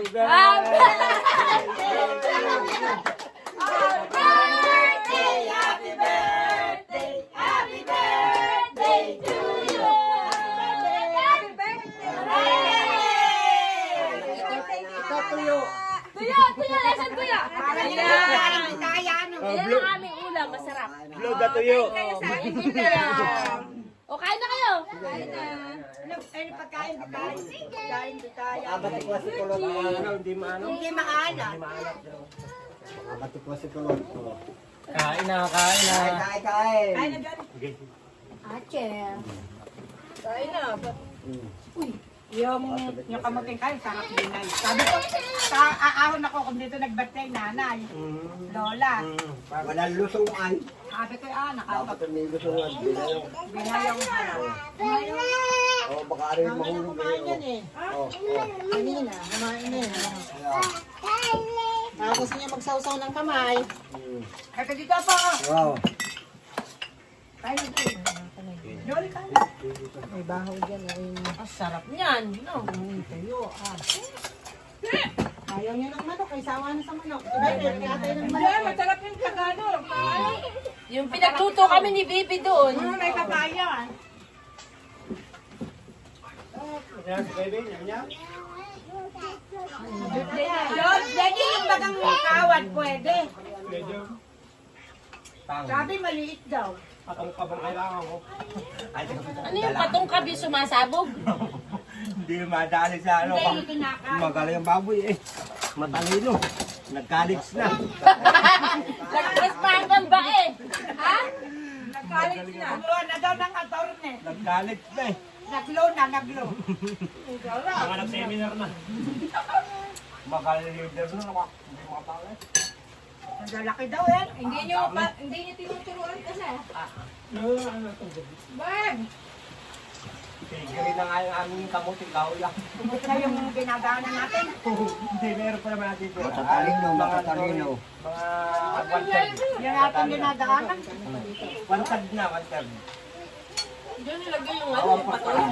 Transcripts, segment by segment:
Happy birthday! Happy birthday! Happy birthday to you! Happy birthday! Ito tuyo. Tuyo! Tuyo! Nasaan tuyo? Yan ang aming ulam. Masarap. Vlog na tuyo. O, kain na kayo! Abati ko si Kulot. Hindi maano. Hindi maalat. Abati ko si Kulot. Kain na, kain na. Kain. Ache. Kain na. Yung kamuting kain, sarap din ay. Sabi ko, aahon ako kung dito nag-birthday nanay. Lola. Walang lusungan. Sabi ko, Dapat may lusungan. binayang harap. O baka rin mahulog eh. Kanina, kumain na yun. Tapos niya magsawsaw ng kamay. Kaya dito po. Wow. Kain na din. Lola, kain. May bahaw dyan. Ang sarap niyan. No? Ayaw niya ng manok. Ay sawa na sa manok. Kaya ng Hindi, manok. masarap yung kagano. Yung pinagluto kami ni Bibi doon. May kabayan. Yan, si baby. Yan. Lord, pwede yung bagang kawan, pwede. Medyo. Sabi maliit daw. Patong ka bang kailangan ko? Ano yung patong kabi sumasabog? Hindi madali sa ano. Hindi kinakain. Magaling ang baboy eh. Matalino. Nag-college na. Nagtras pa hanggang bae. Ha? Nagkalit na. Naglow na daw ng attorney. Nag-college na eh. Naglow na, naglow. Mga nag-seminar na. Magaling leader na ako. Hindi makapala. Ang lalaki daw yan. Hindi niyo tinuturuan kasi. Bag! Tigri na nga yung aming kamuting kaulang. Tumot na yung ginagana natin. Hindi, meron pa naman natin. Matatalino, matatalino. Mga one-third. Yung ating ginagaanan. One-third na, one-third. Diyan nilagay yung ano, yung patong.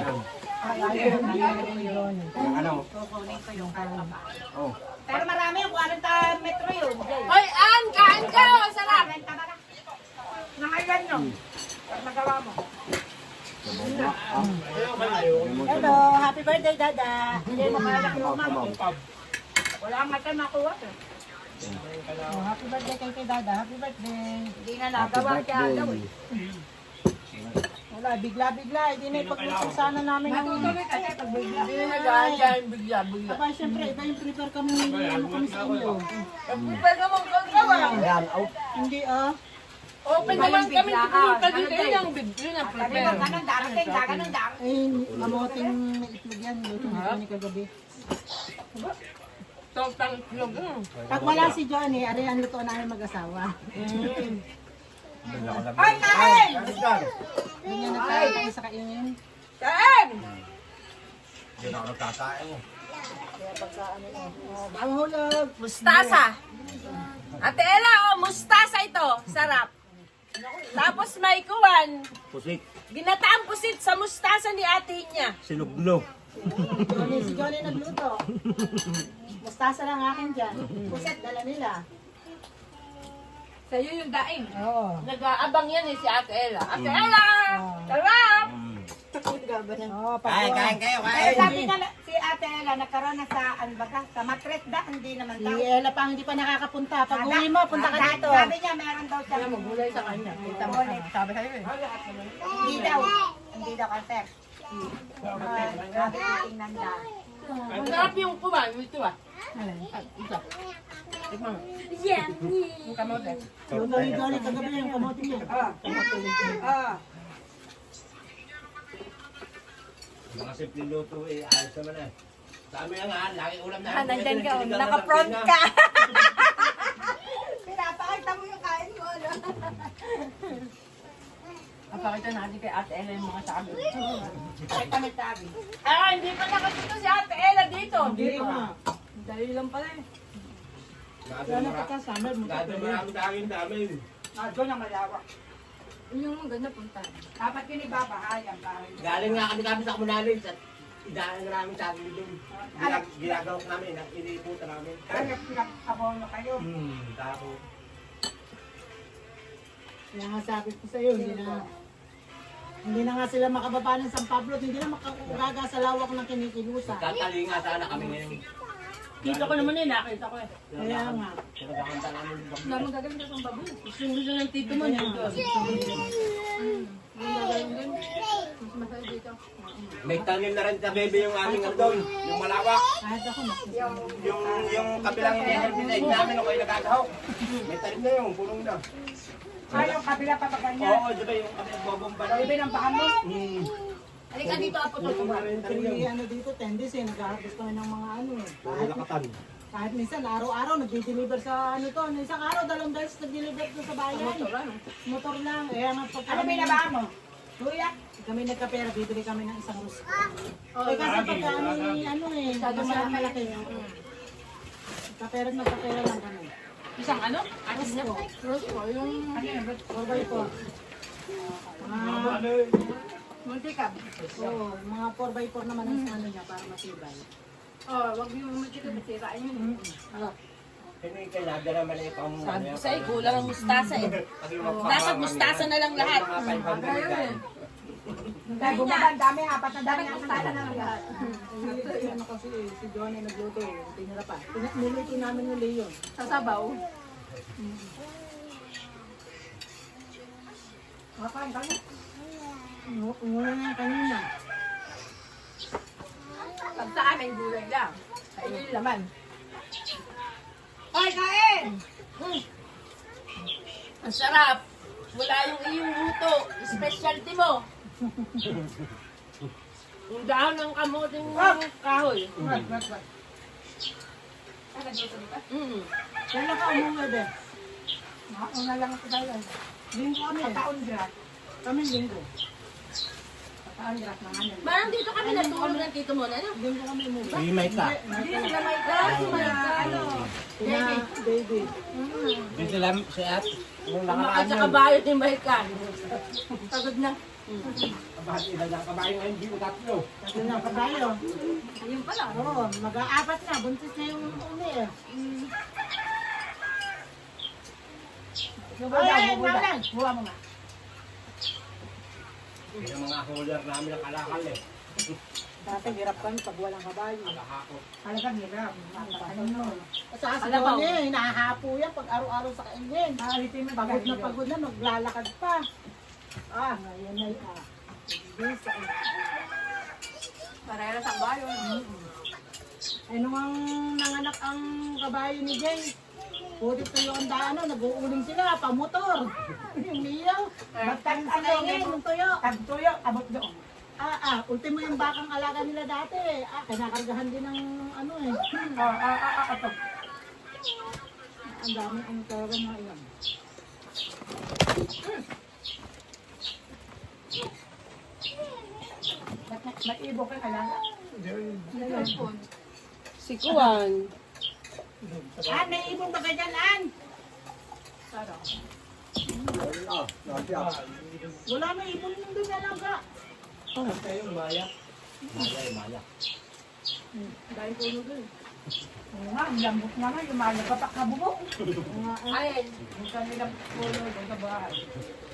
Yung ano? Kukunin ko yung kalama. Oh. Pero marami yung 40 metro yun. Hoy, Ann! Kain ka! Sarap! Nangayon nyo. Pag nagawa mo. Hello, happy birthday, Dada. Hindi mo kaya naman. Wala nga tayo makuha. Oh, happy birthday kay Dada. Happy birthday. Hindi na nagawa kaya daw eh. Wala, bigla-bigla. Hindi na ipagluto sana namin ng... Matutuloy kasi pag bigla. Hindi na nag-aandyan, bigla-bigla. Aba, siyempre, iba yung prepare kami ano kami sa inyo. Pwede naman kang gawa. Ayan, out. Hindi ah. Open naman kami pumunta dito. Yun ang bigla na Sabi mo, prepare. ganun darating, ganun darating. Ay, mamoting itlog yan. Luto nito ni kagabi. Tortang itlog. Pag wala si Johnny, ari ang luto namin mag-asawa. Ay, kain! Hindi niya nagkakain sa kainin. Kain! Hindi na ako nagkakain mo. Ang hulog. Mustasa. Ate Ella, mustasa ito. Sarap. Tapos may kuwan. Pusik. Ginataang pusit sa mustasa ni ate niya. Sinuglo. Si Johnny nagluto. Mustasa lang akin dyan. Puset, dala nila. Sa'yo yung daing. Oo. Nag-aabang yan si Ate Ella. Ate Ella! Sarap! Oo, Kain kayo, Eh, sabi na si Ate Ella, nagkaroon na sa, ano ba ka, sa matret da, hindi naman Si daw. Ella pa hindi pa nakakapunta. Pag uwi mo, punta ka dito. Sabi niya, meron daw siya. Magulay sa kanya. Kita mo, sabi sa'yo eh. Hindi daw. Hindi daw kasi. Sabi titingnan daw. Masarap yung kuwan. Ito ah. Isa. Tikman mo. Yung kamote. Luto ni Johnny kagabi yung kamote niya. Mga simple luto eh, ayos naman eh. Dami na nga, lagi ulam na. Nandyan ka. Naka-front ka. Pinapakita mo yung kain mo, ano? Papakita natin kay Ate Ella yung mga sabi. Ay, kami sabi. Ah, hindi pa nakatito si Ate Ella dito. Hindi pa. Dali lang pala eh. Sana pagkasama mo. Marami dami. Doon ang malawak. Yun yung maganda punta. Dapat yun ibabahayan. Galing nga kami sa Kumunalin. idaan na namin sa akin doon. Ginagawak namin, iniiputan namin. Nag-abono kayo. Tako. Kaya nga sabi ko sa'yo, hindi na nga sila makababa ng San Pablo, hindi na makakagaga sa lawak ng Kinikilusa. Tatali nga sana kami ngayon. Kita ko naman nakita ko eh. Kaya nga. Pinagkakanta namin. Naman gagawin sa baboy. Gusto ng tito mo niya. Ang gagawin din. Mas masaya dito. May tanim na rin sa bebe yung aming doon. Yung malawak. Kahit ako Yung kabilang pinag namin o kayo nagkakahok. May tanim na yung punong na. Yung kabila pa ba ganyan? Oo, di ba yung kabilang bobomba na. Ibi ng baka mo? Halika dito apo to. ano dito, tendes eh, nag-harvest kami ng mga ano eh. Lakatan. Kahit minsan, araw-araw, nag-deliver sa ano to, isang araw, 2 days nag-deliver to sa bayan. Motor lang. Eh, ang pagka Ano binabaan mo? Kuya, kami nagkapera, bibili kami ng isang rus. Eh, kasi pagka kami, ano eh, malaki. Nagkapera lang kami. Isang ano? Atis na. Rose ko. Yung... Ano yun? 4x4. Multicab. Oo, mga 4x4 naman ang ano niya para matibay. Oh, wag niyo multicab. Masiraan yun. Hindi kayo nadala mali pa mo. Sabi ko sa'yo, kulang ang mustasa eh. Dapat mustasa na lang lahat. Dahil bumaba ang dami, 4 na dami ang tala na lahat. Ano kasi si John ay nagluto eh, tinira pa. Niluto namin yung Leon. Sasabaw. Makain kami. Muna na kanina. Pag sa amin, gulay lang. Sa inyo yung laman. Hoy, kain! Ang sarap. Wala yung iyong luto. Specialty mo. Yung dahon ng kamuting kahoy. Kailan ka umuwi be? Una lang ako tayo. Linggo kami. Taon drat. Kami linggo. Taon drat na nga. Parang dito kami natulog ng tito mo na, ano? Linggo kami umuwi. Hindi may ka. Hindi sila may ano? Baby. Baby. Hindi sila si at. Nung At nakaraan saka yun. bayot yung Mahika. Pagod na. Kabahan sila na kabahan ngayon. Hindi ko tatlo. Kasi na kabayo. Yun pala. Oo, mag-aapat na. Buntis na yung uli eh. Ay, maulan. Buha mo nga. Yung mga holder namin ang kalakal eh. Dati hirap kami pag walang kabayo. Kalakakot. Talagang hirap. Ano no? Sa asawa niya, hinahapo yan pag araw-araw sa kainin. Alitin mo Pagod na, maglalakad pa. Ngayon ay bisa. Parehas ang bayo. Ay, nung ang nanganak ang kabayo ni Jay, putit na yung ano, nag-uuling sila, pamotor. Yung liyaw. Batang ano, kainin, yung tuyo. Tagtuyo, abot doon. Ultimo yung bakang alaga nila dati. Kinakargahan din ng ano eh. Ito. Ang dami ang talaga mga ilan. Mag-ibo ka alaga. Si Kuwan. May ibon ba ka dyan, An? Wala na ibon yung doon alaga. Kayong maya. Maya. Dahil puno doon. Oo nga, ang lambot naman. Lumayo pa pakabubok. Ayun. Ang kanilang pulo doon sa bahay.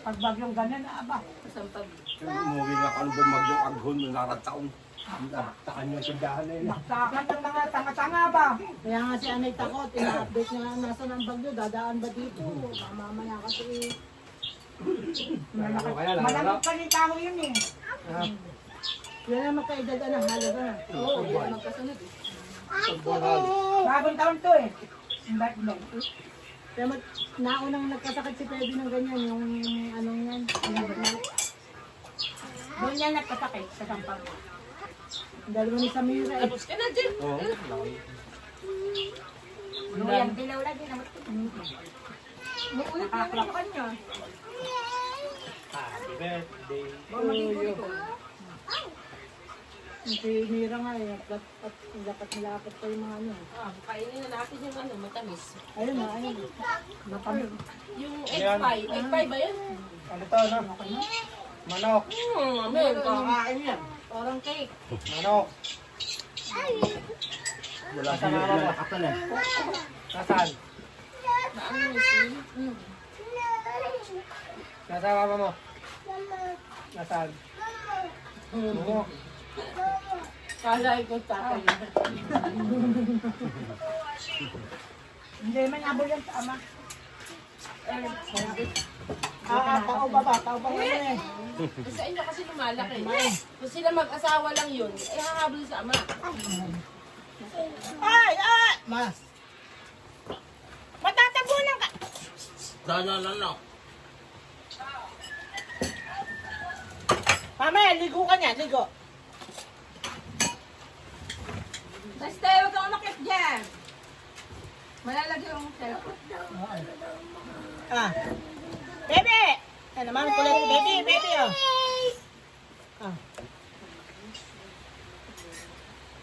Pag bagyong ganun, aba. Sampag. Umuwi nga kung bumagyong aghon nung narataon. Nakaktaan yung tindahan na yun. Baksakan ng mga tanga-tanga ba? Kaya nga si Anay takot, ina-update niya nasa ng bagyo, dadaan ba dito? Mamaya kasi Malamig pa rin tao yun eh. yan na magkaedad na, halaga na. Oo, hindi magkasunod eh. Bagong taon to eh. Ang birthday. Kaya naunang nagkasakit si Pebby ng ganyan, yung anong yan. Doon yan nagkasakit sa sampang. Ang dalawa ni Samira eh. Tapos ka na, Jim. Oo. Yan, dilaw lagi naman. Ulit na yung kanya. Happy birthday. Si Mira nga eh, at lapat pa yung mga ano. Kainin na natin yung ano, matamis. Ayun na, ayun. Yung egg pie. Egg pie ba yun? Ano to, no? Manok. Meron. Kakain yan. Parang cake. Manok. Wala sila nakakatan eh. Nasaan? Nasaan mama mo? Nasaan? Oo. Kala ko tatay. Hindi man abol yan sa ama. Tao ba yan eh. Sa inyo kasi lumalaki. Kung sila mag-asawa lang yun, eh hahabol sa ama. Ay! Mas! Matatabunan ka! No. Mamaya, ligo ka niya, ligo. Basta, huwag kang umakit dyan. Malalagay yung cellphone. Ah. Bebe! Ano naman kulit? Baby, oh. Ah.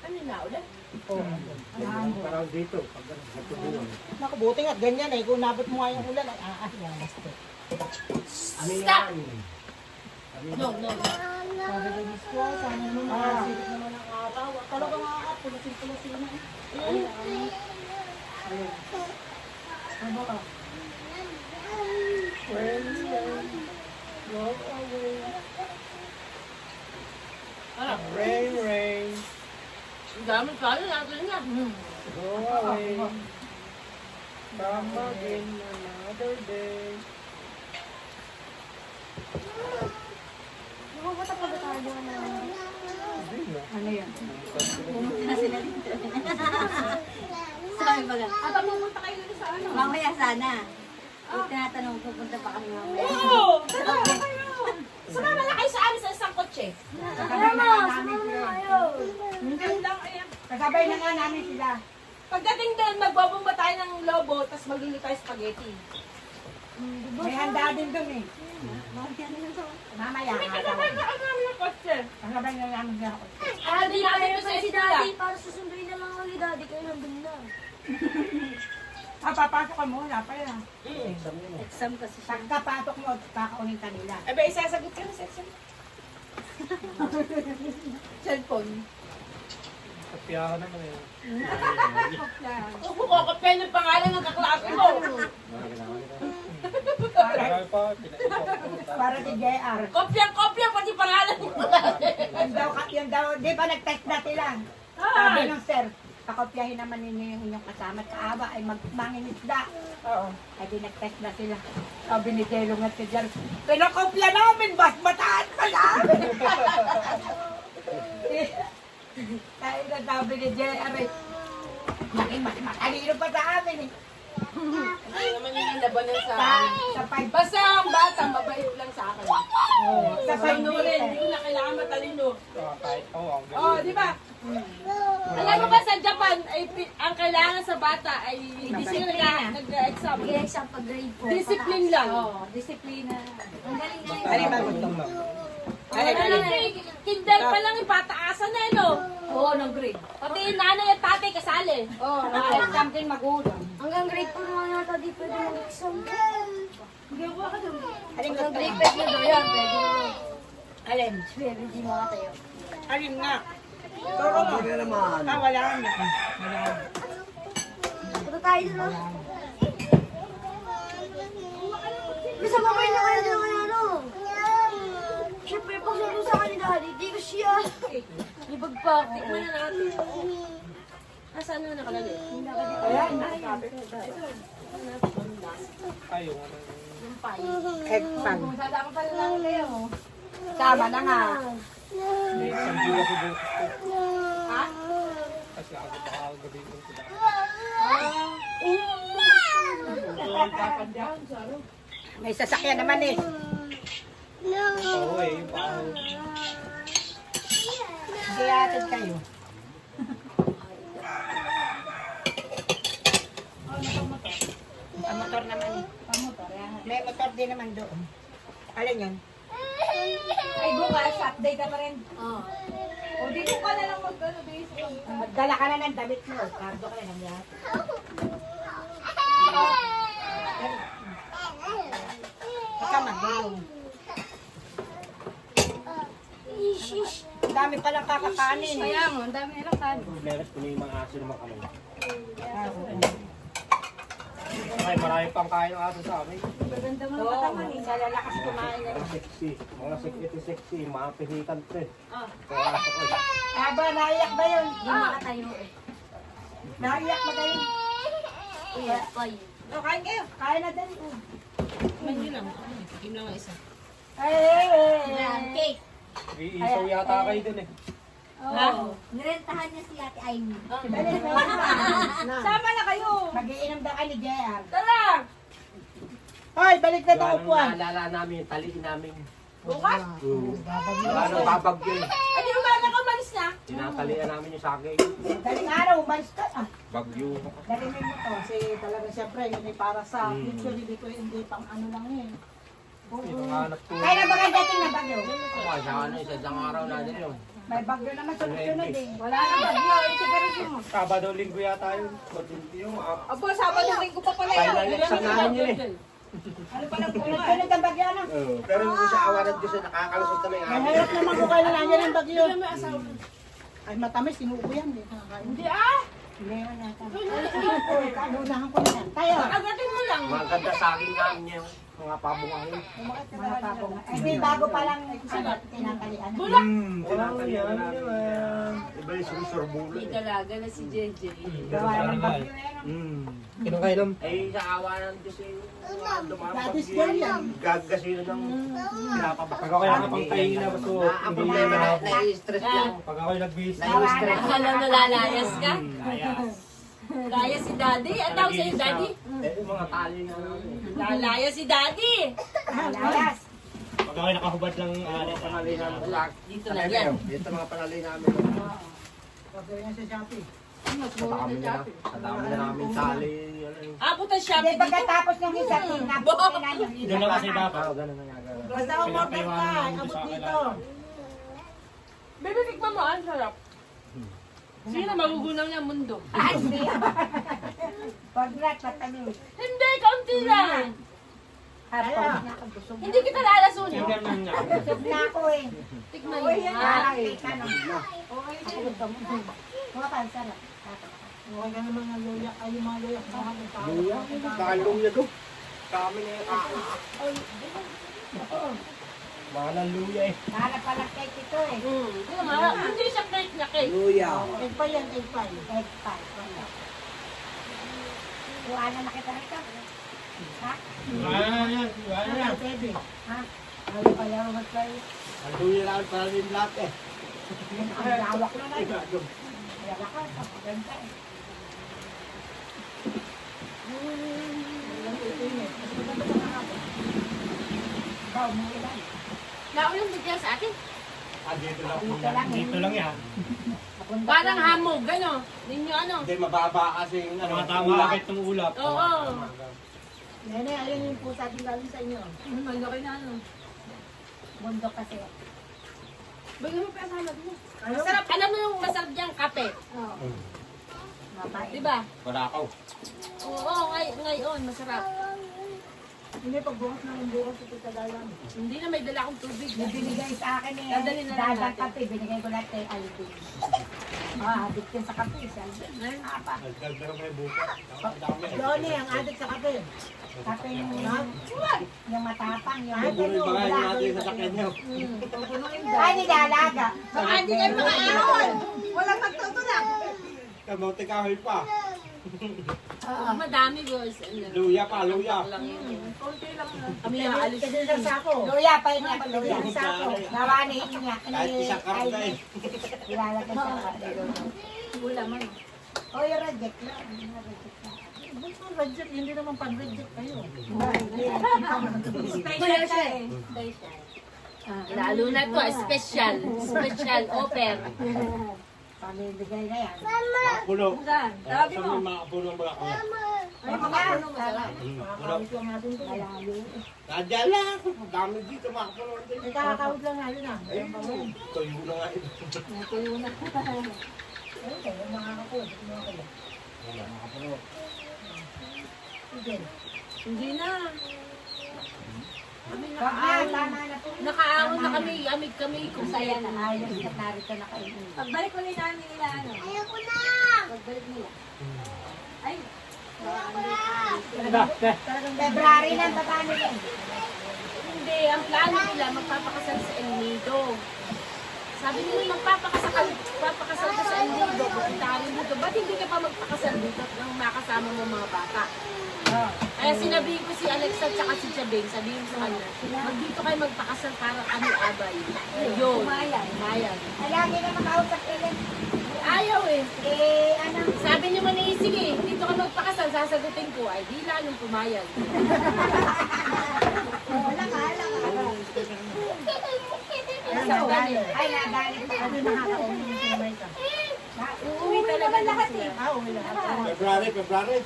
Ano na ulit? Parang dito. Pag natubuhan. Naku, buti nga't ganyan eh. Kung nabot mo nga yung ulan, ay yan, basta. Ano yan? No. Sabi ko, Diyos ko, sana naman makasilip naman ang araw. Talaga nga, pulusin na. Ano ka? Rain. Ang dami kala natin nga. Go away. Come again another day. Ano yan? Sabi ba gan? At pumunta kayo dito sa ano? Mamaya sana. Kung tinatanong, pupunta pa kami mamaya. Oo! Sumama na kayo sa amin sa isang kotse. Kasabay na nga namin sila. Minsan lang, ayan. Kasabay na nga namin sila. Pagdating doon, magbabomba tayo ng lobo, tapos magluluto tayo spaghetti. May handa din dun eh. Mamaya nga daw. Ang namin ng kotse. Kasabay na namin sila. Ah, di namin sa Si eskwela. daddy, para susunduin na lang ako ni daddy kayo nandun na. Papasok ka muna pa yan. Exam kasi siya. Pagkapasok mo, kakaunin ka nila. Eh, ba, isasagot ka na sa exam. Cellphone. Kapiyahan naman eh. Kukukopya ng pangalan ng kaklase mo. Kaya pa, Para si JR. Kopya, pati pangalan mo. Yan daw, di ba nag-text na sila? Sabi ng sir, kakopyahin naman ninyo yung inyong kasama at kaawa ay mangingisda. Oo. Ay di nag-text na sila. Sabi ni Jelong at si Jer, pinakopya namin, bas mataan pa namin. Kaya na sabi ni JR eh, mas matalino pa sa amin eh. Hindi naman yung labanan sa Sa, amin. sa five, Basta ang bata, mabait lang sa akin. sa Sa rin, hindi ko na kailangan matalino. kahit ako, ang galing. Oh, di ba? Alam mo ba sa Japan, ay, ang kailangan sa bata ay disiplina. Nag-exam. Mag-exam pag grade 4. Discipline lang. Oo, disiplina. Ang galing na yun. Alin ba gustong mo? Kinder pa lang yung pataasan na no? Oo, ng grade. Pati yung nanay at tatay kasali. Oo, Nag-exam din magulang. hanggang grade 4 naman yata di pwede mag-exam. Alin Hanggang gusto grade mo? 5 na daw yan, pwede mo. Alin? Pwede di makatayo. Alin nga? Turo mo. Hindi naman. Wala na. Punta tayo doon, no? Bisa mamay na kayo doon kaya, no? Siyempre, pag salo sa akin ni daddy, di ko siya. Ibag pa. Tikman na natin. Nasaan na nakalagay? Ayan. Ay, yung ano. Egg pan. Masasama pa lang kayo. Sama na nga. May isang biwa ko doon. Ha? Kasi ako baka gabihin ko sila. Papadyan, saro. May sasakyan naman eh. Oo eh, yung baka. Sige, atid kayo. Ang motor naman eh. May motor din naman doon. Alin yun? Ay, bukas, update ka pa rin. Oo. O, dito ka na lang mag-ano, base. Magdala ka na ng damit mo. Kardo ka na ng lahat. Ikaw mag-gulong. Ishish. Ang dami palang kakakanin. Kaya mo, ang dami nilang kanin. Meron ko na yung mga aso naman kami. Ay, marami pang kain ng aso sa amin. Maganda mo Oo, sa lalakas kumain na. Mga sexy. Mga sexy. Mga pihikan to eh. Ah. Kaya aso ko eh. Aba, naiyak ba yun? Hindi makatayo eh. Naiyak ba kayo? Iya, ay. O, kain kayo. Kain na din. Hindi lang. Hindi lang ang isa. Yan, cake. Iisaw yata kayo dun eh. Oo. Nirentahan niya si Ate Aimee. Sama na kayo. Mag-iinom daw kayo ni JR. Tara! Hoy, balik na tayo upuan. Naalala namin yung taliin namin. Bukas? Wala nang babagyo eh. Ay, di ba na umalis na? Tinatalian namin yung sagay. Daling araw, umalis ka. Ah, Bagyo. dali mo mo to. Kasi talaga siyempre, yun ay para sa picture, hindi pang ano lang yun. Ito hanap ko. Kaya na ba kayo dating na bagyo? Sa ano, isa isang araw natin yun. May bagyo naman sunod-sunod eh. Wala na bagyo. Isigarin mo. Sabado linggo yata yun. Matindi yung Apo, Sabado linggo pa pala final exam namin yun eh. Ano pa lang sunod-sunod ang bagyo ano? Pero hindi sa awa ng Diyos ay nakakalusot na may Mahirap naman ko kayo na lang yung bagyo. Ay matamis, sinuupo yan eh. Hindi ah! Hindi mo nata. Kanunahan ko na yan. Tayo. Agatin mo lang. Maganda sa akin namin yung mga pabungahin. Mga papo nga. Ay, di bago pa lang tinangkalian. Bulak! Tinatalian namin. Iba yung sumusurbulan Hindi talaga na si JJ. Gawa ng bagyo yan. Kinakainom. Eh, sa awa ng Diyos eh. Dadis yan yan. Gagasino ng Pag ako yung nakapangkain na baso, ang problema na nai-stress lang. Pag ako yung nag-busy. Nai-stress. Akala mo lalayas ka? Layas. Laya si Daddy? Ang tawag sa'yo, Daddy? Eh, yung mga tali nga namin. Lalaya si Daddy! Layas. Pag ako nakahubad ng panali namin. Dito na yan. Dito mga panali namin. Bagyo yan sa Shopee. Sa dami na namin tali. ano yun. Abot ang Hindi, shopping dito. pagkatapos ng isa, tinapos na yung isa. Doon lang kasi dapat. Ganun na nga. Basta umorder ka, abot dito. Baby, tikman mo. Ang sarap. Sino magugulang niya mundo? Ay, hindi. Pag lahat, patamis. Hindi, kaunti lang. Harap. Hindi kita lalasunin. Ganun niya. Busog na ako eh. Tikman mo. Uy, yan. Ah, Mga pansarap. Okay ka naman ang luya. Ay, yung mga luya. Luya. Bakalong niya to. Kami na yung mahal ang luya eh. Para pala cake ito eh. Hindi siya plate na cake. Luya. Egg pa yan, egg pie. Egg pie. Kuhanan na kita rito. Ha? Yan. Ano, baby? Ha? Ano pa yan, mag-try? Ang luya lang para rin lahat eh. Ang lawak na na yun. Kaya ka, ganda eh. Ikaw, umuulan. Naulang bigyan sa akin. Dito lang yan. Parang hamog, gano. Ninyo ano. Hindi mababa kasi yung Mga tama agad ng ulap. Oo. Nene, ayun yung pusa din galing sa inyo. Malaki na ano. Bundok kasi. Bagay mo pa sa halad mo. Masarap. Alam mo yung masarap diyang kape. Oo. Mabait. Diba? Barakaw. Oo, ngayon, masarap. Hindi, pagbukas ng bukas ito sa dalan. Hindi na may dala akong tubig. May binigay sa akin eh. Dadalhin na lang Dadang natin. kape, binigay ko lahat kay Alvin. Adik din sa kape, si Alvin. Apa? Nagdagdag may bukas. Loni, ang adik sa kape. Kape yung matapang, yung Pupunoy ba kayo natin sa sakyan niyo? Ay, nilalaga. Baka hindi kayo makaahon. Walang magtutulak. Kamote kahoy pa. Madami girls. Ano. Luya pa, luya. Lang yun. Kami naalis din sa sako. Luya, pa yun nga, luya. Sako. Nawani niya. Kahit isang karga eh. Ilalagay sa kape. Wala man. O, yung reject lang. Reject, hindi naman pan-reject kayo. Special siya eh. Special. Lalo na to, special. Special offer. Pamibigay na yan. Pulo. Sabi mo. Mga pulo ang mga kaya. Ay, mga puno masarap. Makakawit lang natin ito. Nadya lang. Dami dito mga pulo. May kakakawit lang natin ah. Ay, tuyo na nga ito. Natuyo na. Ayun, yung mga kapulot. Mga pulo. Sige. Hindi na. Kami Wag na, tama na po. nakaahon na kami, amig kami kung Saya saya na ayos at narito na kayo. Pagbalik ko ni namin nila, ano? Ayoko na! Pagbalik nila. Ay! Ayoko na! February na ang tata nila. Hindi, ang plano nila magpapakasal sa El Nido. Sabi nila magpapakasal ka sa El Nido, puntahan dito. Ba't hindi ka pa magpakasal dito nang makasama mo mga bata? Kaya sinabi ko si Alexa at saka si Chabeng, sabihin sa kanya, magdito kayo magpakasal para kami abay. Yun. Umayan. Lagi na makausap sila. Ayaw eh. Ano? Sabi niya man eh, sige, dito ka magpakasal, sasagutin ko. Ay, di lalong pumayag. Wala ka. Ay, nadali pa. Ano nakakaunin yung sinamay ka? Uuwi talaga lahat eh. February.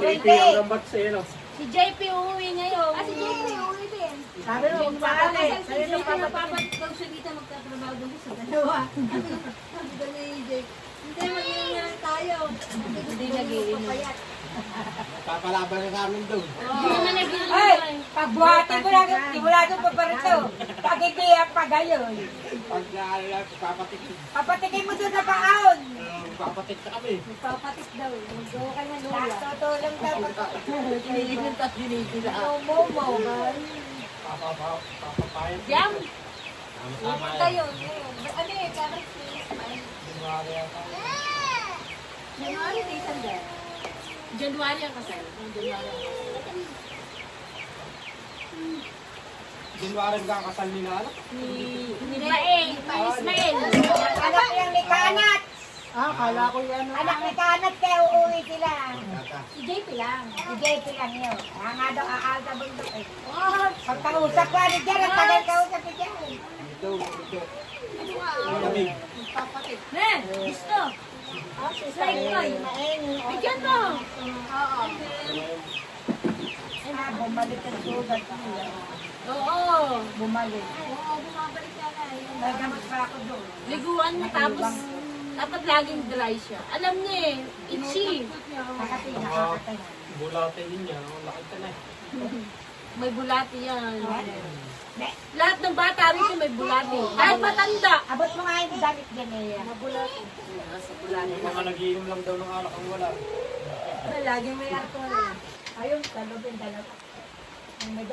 JP ang lambat sa iyo. Si JP uuwi ngayon. Si JP, uwi din. Sabi mo, paano eh? Kasi si JP napapag siya dito magtatrabaho doon sa dalawa. Sabi ko ni JP, hindi, mag-iingat tayo. Hindi nag-iinom. Papalaban na sa amin doon. Hindi naman nag-iinom. Ay, pagbuhati ko lang, simula doon pa parito. Pagkikiyak pa gayon. Pag naalala, papatik. Papatikin mo doon sa pangaon. Papatik na kami. Magpapatik daw. Mag-gawa ka na lola. Tutulong daw. Kinigilan at kinigilan. Momo. Papapayag. Jam! Tayo. Ano eh, carrot January, day sanda. January ang kasal. January ang kasal. January ang kakasal nila, ano? Ni Ismael. Ismael. Anak yung ni Kanat. Kala ko yan. Anak ni Kanat kaya uuwi sila. Si JP lang. Si JP lang yun. Kaya nga daw aalda bundok eh. Pagkausap ka ni Jan, ang tagal kausap ni Jan. Dito. Magpapatik. Ne, gusto. Slide ko eh. Bigyan mo. Oo. Bumalik ang sugat. Oo. Bumalik. Oo, bumabalik ka na. May gamot pa ako doon. Liguan mo tapos dapat laging dry siya. Alam niya eh. Itchy. Nakakatay. Bulate niya, laki ka na eh. May bulati yan. Lahat ng bata rito may bulati. Kahit matanda. Abot mo nga yung damit dyan eh. Sa bulati. Yung mga nagiinom lang daw ng alak ang wala. Lagi may alcohol. Ayun, dalawa. May